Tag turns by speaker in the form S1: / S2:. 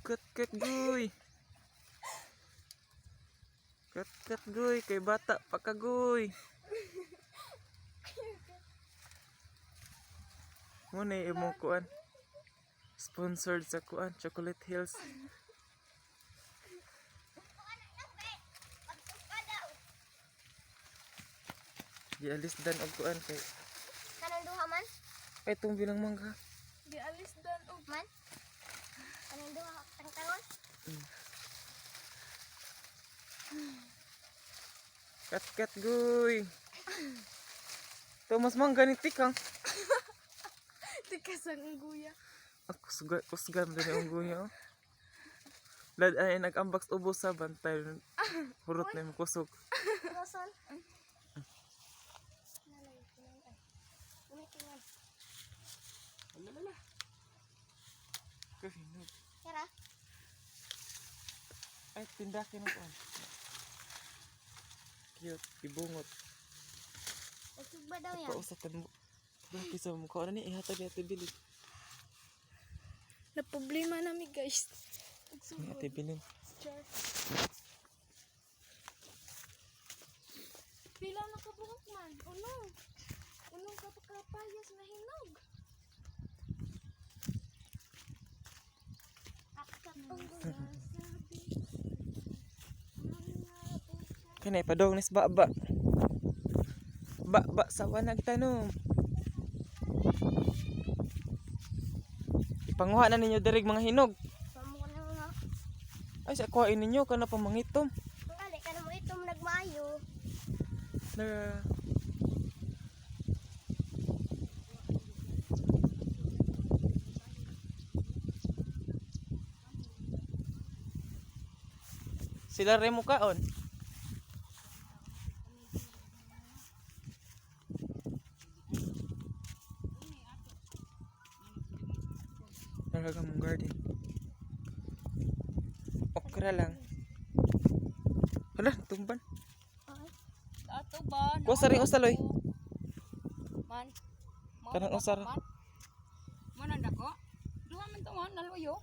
S1: Kat guy. Kat guy kay bata pa ka guy. Mo na imong kuan. Sponsored sa kuan Chocolate Hills. Di alis dan og kuan kay
S2: Kanang duha man?
S1: ay itong bilang mangga.
S2: Di alis dan og man? Kanang duha tangtangon?
S1: Kat guy. Thomas mangga ni tikang.
S2: Tikas ang guya.
S1: Ako kusgan din ang guya. Lad ay nag-unbox ubos sa bantay. Hurot na yung kusog.
S2: Roson?
S1: Alala. Kahinog.
S2: Kira?
S1: Ay tindakin ako. Cute, ibungot.
S2: Usog ba daw yan?
S1: Pausakan mo. Bakit sa mukha na ni ihatag ni Ate Bilin.
S2: Na problema namin guys.
S1: Ni Ate Bilin.
S2: Sure. Pila na kabuhok man. Unong. Unong kapakapayas na hinog. Akak ang sabi.
S1: Kanay padong nis baba. Ba sawa nagtanom. Ipanguha na ninyo dirig mga hinog.
S2: Pamuha na nga.
S1: Ay sa kuhain ninyo kana pa mangitom.
S2: Ang ali ka na mo itong nagmaayo.
S1: Na sila remo kaon. Talaga mong garden. Okra lang. Hala, tumban.
S3: Ato ba?
S1: Kuha sa ring usaloy.
S3: Man.
S1: Kanang usar.
S3: Man nandako. Duha man to man naluyo.